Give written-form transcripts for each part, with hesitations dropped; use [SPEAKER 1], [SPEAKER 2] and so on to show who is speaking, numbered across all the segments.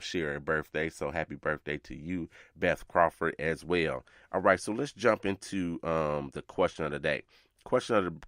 [SPEAKER 1] share a birthday. So happy birthday to you, Beth Crawford, as well. All right, so let's jump into the question of the day. Question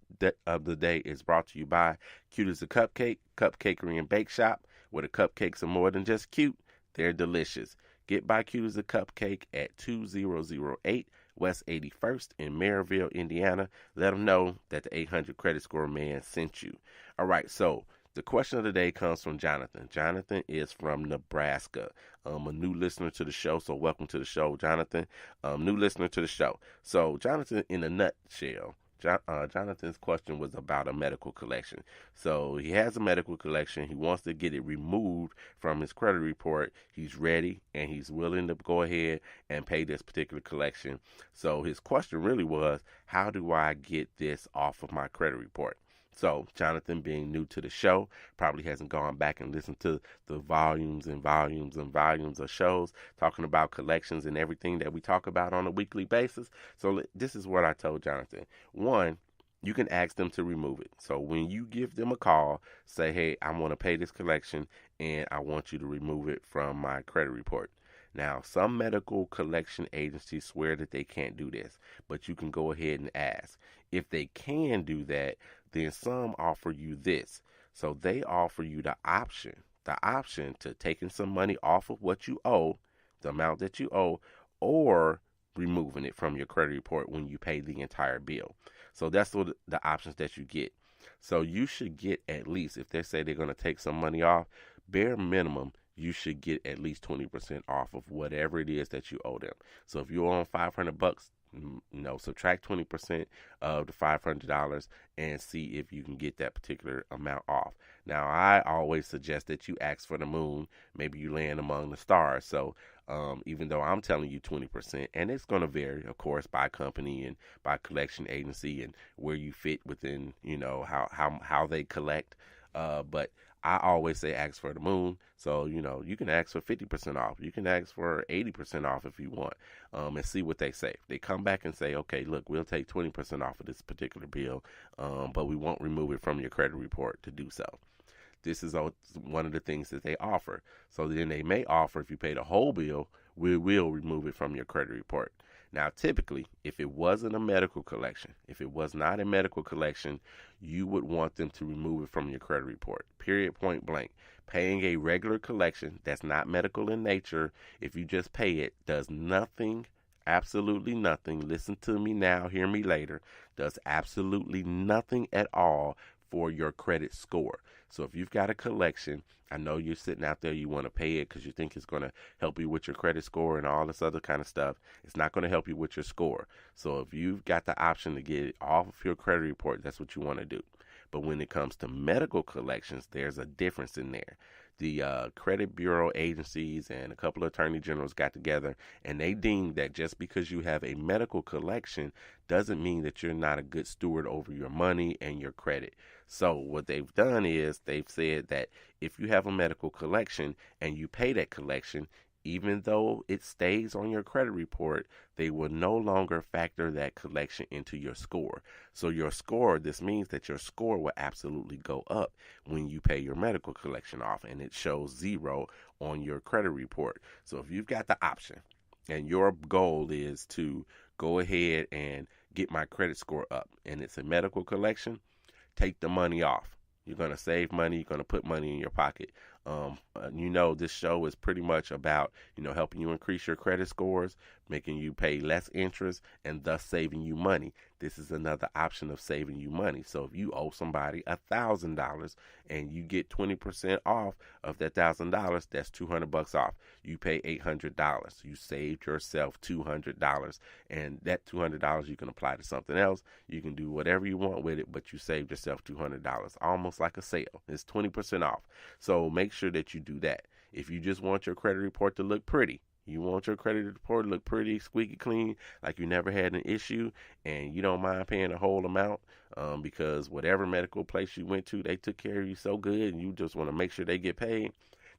[SPEAKER 1] of the day is brought to you by Cute as a Cupcake, Cupcakery and Bake Shop, where the cupcakes are more than just cute, they're delicious. Get by Cute as a Cupcake at 2008 West 81st in Maryville, Indiana. Let them know that the 800 credit score man sent you. All right, so the question of the day comes from Jonathan. Jonathan is from Nebraska. A new listener to the show, so welcome to the show, Jonathan. New listener to the show. So, Jonathan, in a nutshell, Jonathan's question was about a medical collection. So he has a medical collection. He wants to get it removed from his credit report. He's ready and he's willing to go ahead and pay this particular collection. So his question really was, how do I get this off of my credit report? So Jonathan, being new to the show, probably hasn't gone back and listened to the volumes and volumes and volumes of shows talking about collections and everything that we talk about on a weekly basis. So this is what I told Jonathan. One, you can ask them to remove it. So when you give them a call, say, hey, I want to pay this collection and I want you to remove it from my credit report. Now, some medical collection agencies swear that they can't do this, but you can go ahead and ask. If they can do that, then some offer you this. So they offer you the option to taking some money off of what you owe, the amount that you owe, or removing it from your credit report when you pay the entire bill. So that's what the options that you get. So you should get at least, if they say they're going to take some money off, bare minimum, you should get at least 20% off of whatever it is that you owe them. So if you owe $500, subtract 20% of the $500 and see if you can get that particular amount off. Now, I always suggest that you ask for the moon. Maybe you land among the stars. So even though I'm telling you 20%, and it's going to vary, of course, by company and by collection agency and where you fit within, how they collect. But I always say ask for the moon. So, you can ask for 50% off. You can ask for 80% off if you want, and see what they say. If they come back and say, okay, look, we'll take 20% off of this particular bill, but we won't remove it from your credit report to do so. This is one of the things that they offer. So then they may offer, if you pay the whole bill, we will remove it from your credit report. Now, typically, if it wasn't a medical collection, if it was not a medical collection, you would want them to remove it from your credit report. Period, point blank. Paying a regular collection that's not medical in nature, if you just pay it, does nothing, absolutely nothing. Listen to me now, hear me later. Does absolutely nothing at all for your credit score. So if you've got a collection, I know you're sitting out there, you want to pay it because you think it's going to help you with your credit score and all this other kind of stuff. It's not going to help you with your score. So if you've got the option to get it off of your credit report, that's what you want to do. But when it comes to medical collections, there's a difference in there. The credit bureau agencies and a couple of attorney generals got together and they deemed that just because you have a medical collection doesn't mean that you're not a good steward over your money and your credit. So what they've done is they've said that if you have a medical collection and you pay that collection, even though it stays on your credit report, they will no longer factor that collection into your score. So your score, this means that your score will absolutely go up when you pay your medical collection off, and it shows 0 on your credit report. So if you've got the option and your goal is to go ahead and get my credit score up and it's a medical collection, take the money off. You're going to save money. You're going to put money in your pocket. This show is pretty much about, helping you increase your credit scores, making you pay less interest, and thus saving you money. This is another option of saving you money. So if you owe somebody $1,000 and you get 20% off of that $1,000, that's $200 off. You pay $800. You saved yourself $200, and that $200 you can apply to something else. You can do whatever you want with it, but you saved yourself $200, almost like a sale. It's 20% off. So make sure that you do that. If you just want your credit report to look pretty, you want your credit report to look pretty, squeaky clean, like you never had an issue, and you don't mind paying the whole amount because whatever medical place you went to, they took care of you so good, and you just want to make sure they get paid,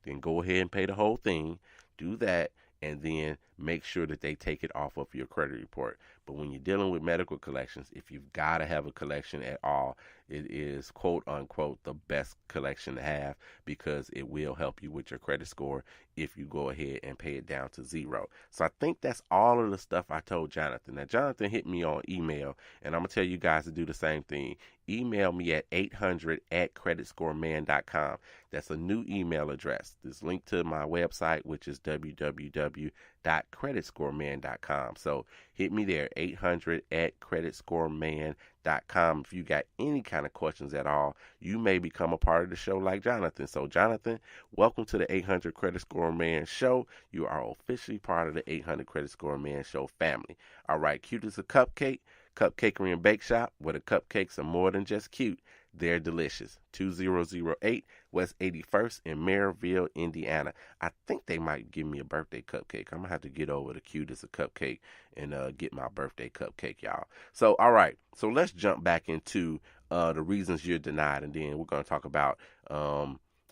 [SPEAKER 1] then go ahead and pay the whole thing. Do that, and then make sure that they take it off of your credit report. But when you're dealing with medical collections, if you've got to have a collection at all, it is quote unquote the best collection to have because it will help you with your credit score if you go ahead and pay it down to zero. So I think that's all of the stuff I told Jonathan. Now, Jonathan hit me on email, and I'm going to tell you guys to do the same thing. Email me at 800@creditscoreman.com. That's a new email address. This link to my website, which is www.creditscoreman.com. So hit me there, 800@creditscoreman.com. If you got any kind of questions at all, you may become a part of the show like Jonathan. So Jonathan, welcome to the 800 Credit Score Man Show. You are officially part of the 800 Credit Score Man Show family. All right, cute as a cupcake. Cupcakery and Bake Shop, where the cupcakes are more than just cute. They're delicious. 2008 West 81st in Maryville, Indiana. I think they might give me a birthday cupcake. I'm going to have to get over to Cute as a Cupcake and get my birthday cupcake, y'all. So, all right. So, let's jump back into the reasons you're denied, and then we're going to talk about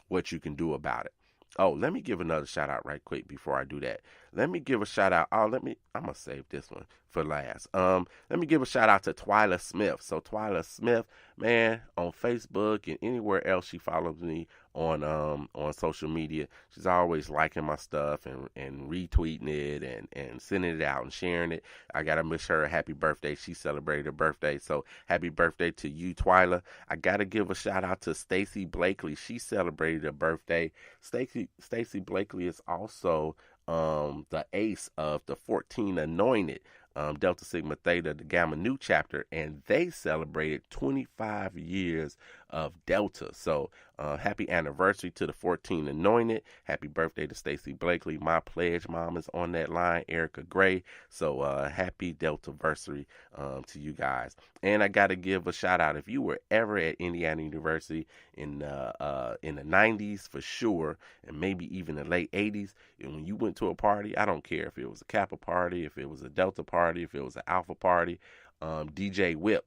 [SPEAKER 1] what you can do about it. Oh, let me give another shout out right quick before I do that. Let me give a shout out. I'm gonna save this one for last. Let me give a shout out to Twyla Smith. So Twyla Smith, man, on Facebook and anywhere else she follows me on social media, she's always liking my stuff and retweeting it and sending it out and sharing it. I gotta wish her a happy birthday. She celebrated her birthday, so happy birthday to you, Twyla. I gotta give a shout out to Stacy Blakely. She celebrated her birthday. Stacy Blakely is also the ace of the 14 Anointed, Delta Sigma Theta, the Gamma Nu chapter, and they celebrated 25 years of Delta. So happy anniversary to the 14 Anointed. Happy birthday to Stacy Blakely. My pledge mom is on that line, Erica Gray. So happy Delta-versary to you guys. And I got to give a shout out. If you were ever at Indiana University in the 90s for sure, and maybe even the late 80s, and when you went to a party, I don't care if it was a Kappa party, if it was a Delta party, if it was an Alpha party, DJ Whip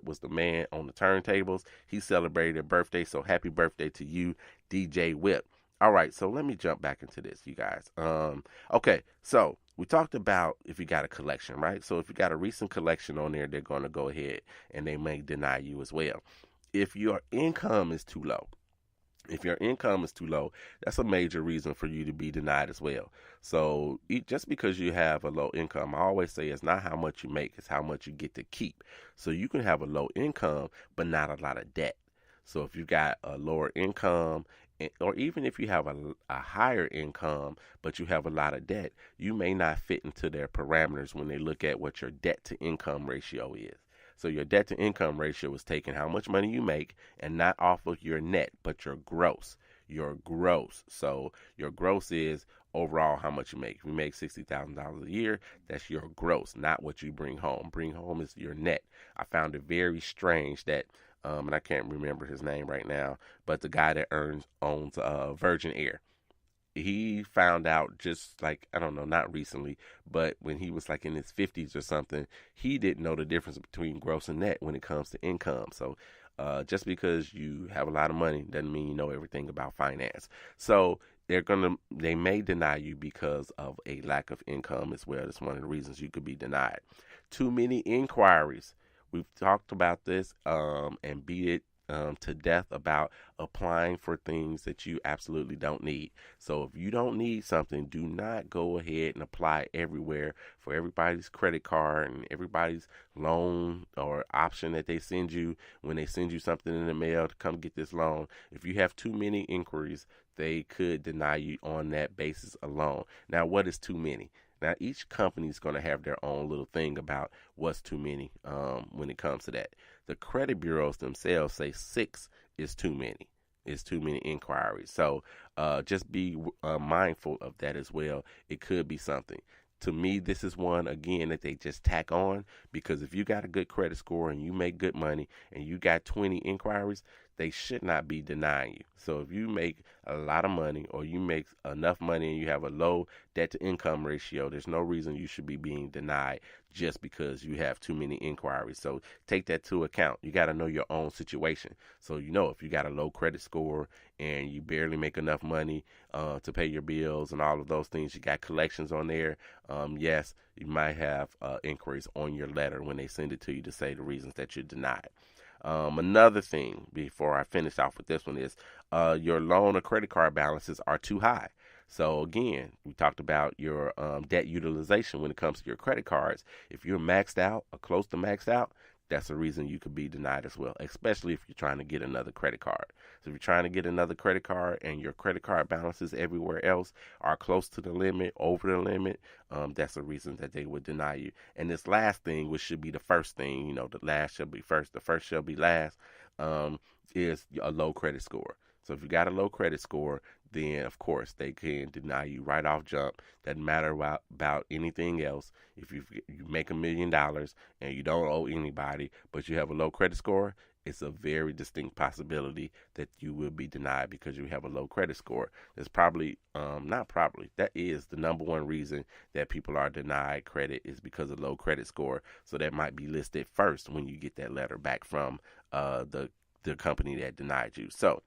[SPEAKER 1] was the man on the turntables. He celebrated a birthday, so happy birthday to you, DJ Whip. All right, so let me jump back into this, you guys. Okay, so we talked about if you got a collection, right? So if you got a recent collection on there, they're going to go ahead and they may deny you as well. If your income is too low, that's a major reason for you to be denied as well. So just because you have a low income, I always say it's not how much you make, it's how much you get to keep. So you can have a low income, but not a lot of debt. So if you've got a lower income, or even if you have a higher income, but you have a lot of debt, you may not fit into their parameters when they look at what your debt to income ratio is. So your debt to income ratio is taking how much money you make and not off of your net, but your gross. So your gross is overall how much you make. If you make $60,000 a year, that's your gross, not what you bring home. Bring home is your net. I found it very strange that, and I can't remember his name right now, but the guy that owns Virgin Air. He found out just like, I don't know, not recently, but when he was like in his 50s or something, he didn't know the difference between gross and net when it comes to income. So just because you have a lot of money doesn't mean you know everything about finance. So they may deny you because of a lack of income as well. That's one of the reasons you could be denied. Too many inquiries. We've talked about this and beat it to death about applying for things that you absolutely don't need. So if you don't need something, do not go ahead and apply everywhere for everybody's credit card and everybody's loan or option that they send you when they send you something in the mail to come get this loan. If you have too many inquiries, they could deny you on that basis alone. Now, what is too many? Now, each company is going to have their own little thing about what's too many when it comes to that. The credit bureaus themselves say 6 is too many. It's too many inquiries. So just be mindful of that as well. It could be something. To me, this is one, again, that they just tack on, because if you got a good credit score and you make good money and you got 20 inquiries, they should not be denying you. So if you make a lot of money or you make enough money and you have a low debt to income ratio, there's no reason you should be being denied just because you have too many inquiries. So take that to account. You got to know your own situation. So if you got a low credit score and you barely make enough money to pay your bills and all of those things, you got collections on there. Yes, you might have inquiries on your letter when they send it to you to say the reasons that you're denied. Another thing before I finish off with this one is your loan or credit card balances are too high. So again, we talked about your debt utilization when it comes to your credit cards. If you're maxed out or close to maxed out, that's a reason you could be denied as well, especially if you're trying to get another credit card. So if you're trying to get another credit card and your credit card balances everywhere else are close to the limit, over the limit, that's a reason that they would deny you. And this last thing, which should be the first thing, the last shall be first, the first shall be last, is a low credit score. So if you got a low credit score, then of course they can deny you right off jump. Doesn't matter about anything else. If you make $1 million and you don't owe anybody, but you have a low credit score, it's a very distinct possibility that you will be denied because you have a low credit score. That's that is the number one reason that people are denied credit is because of low credit score. So that might be listed first when you get that letter back from the company that denied you. So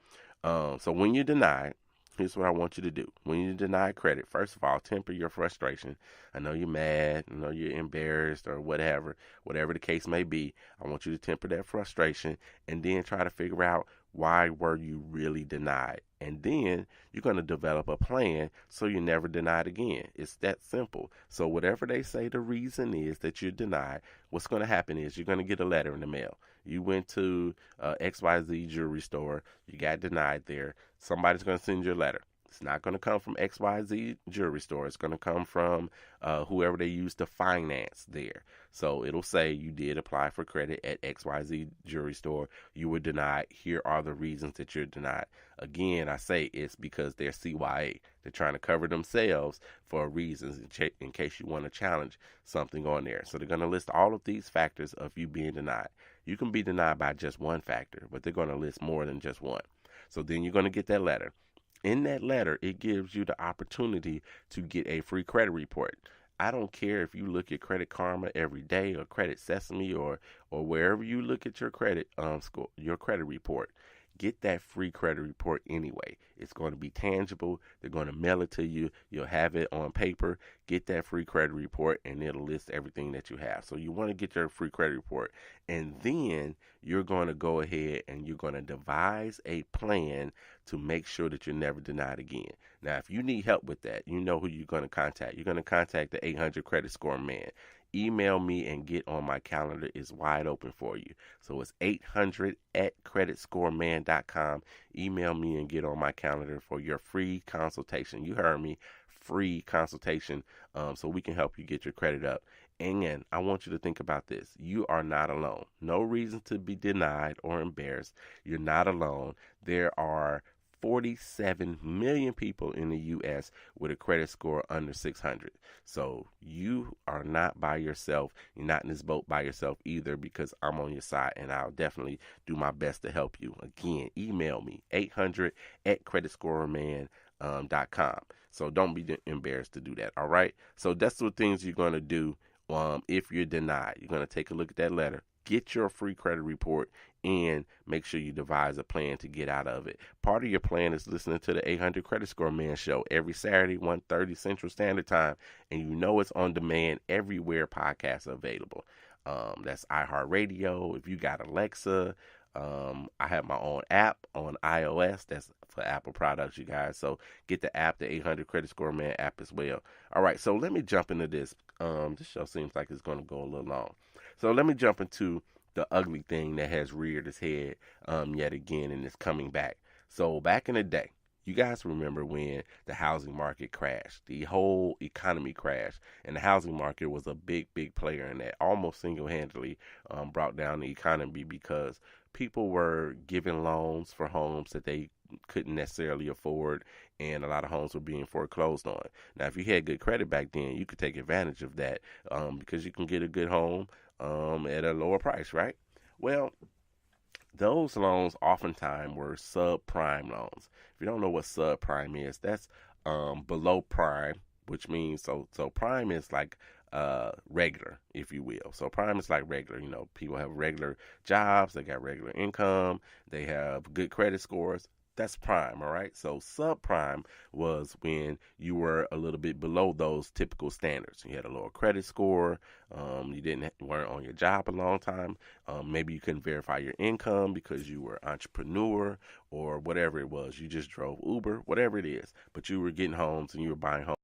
[SPEAKER 1] when you're denied, here's what I want you to do. When you deny credit, first of all, temper your frustration. I know you're mad. I know you're embarrassed or whatever the case may be. I want you to temper that frustration and then try to figure out why were you really denied. And then you're going to develop a plan so you're never denied again. It's that simple. So whatever they say the reason is that you're denied, what's going to happen is you're going to get a letter in the mail. You went to XYZ jewelry store. You got denied there. Somebody's going to send you a letter. It's not going to come from XYZ jewelry store. It's going to come from whoever they use to finance there. So it'll say you did apply for credit at XYZ jewelry store. You were denied. Here are the reasons that you're denied. Again, I say it's because they're CYA. They're trying to cover themselves for reasons in case you want to challenge something on there. So they're going to list all of these factors of you being denied. You can be denied by just one factor, but they're going to list more than just one. So then you're going to get that letter. In that letter, it gives you the opportunity to get a free credit report. I don't care if you look at Credit Karma every day or Credit Sesame or wherever you look at your credit score, your credit report. Get that free credit report anyway. It's going to be tangible. They're going to mail it to you. You'll have it on paper. Get that free credit report, and it'll list everything that you have. So you want to get your free credit report, and then you're going to go ahead and you're going to devise a plan to make sure that you're never denied again. Now, if you need help with that, you know who you're going to contact. You're going to contact the 800 Credit Score Man. Email me and get on my calendar is wide open for you. So it's 800 at creditscoreman.com. Email me and get on my calendar for your free consultation. You heard me, free consultation, so we can help you get your credit up. And I want you to think about this. You are not alone. No reason to be denied or embarrassed. You're not alone. There are 47 million people in the U.S. with a credit score under 600. So you are not by yourself. You're not in this boat by yourself either, because I'm on your side and I'll definitely do my best to help you. Again, email me, 800 at creditscoreman.com. So don't be embarrassed to do that, all right? So that's the things you're going to do if you're denied. You're going to take a look at that letter, get your free credit report, and make sure you devise a plan to get out of it. Part of your plan is listening to the 800 Credit Score Man show every Saturday, 1:30 Central Standard Time, and you know it's on demand everywhere podcasts are available. That's iHeartRadio. If you got Alexa, I have my own app on iOS. That's for Apple products, you guys. So get the app, the 800 Credit Score Man app as well. All right, so let me jump into this. This show seems like it's going to go a little long. So let me jump into the ugly thing that has reared its head yet again and is coming back. So back in the day, you guys remember when the housing market crashed, the whole economy crashed, and the housing market was a big player in that, almost single-handedly brought down the economy because people were giving loans for homes that they couldn't necessarily afford, and a lot of homes were being foreclosed on. Now, if you had good credit back then, you could take advantage of that because you can get a good home at a lower price, right? Well, those loans oftentimes were subprime loans. If you don't know what subprime is, that's below prime, which means so prime is like regular, if you will. So prime is like regular. You know, people have regular jobs, they got regular income, they have good credit scores. That's prime, all right? So subprime was when you were a little bit below those typical standards. You had a lower credit score, you weren't on your job a long time, maybe you couldn't verify your income because you were entrepreneur or whatever it was. You just drove Uber, whatever it is, but you were getting homes and you were buying homes.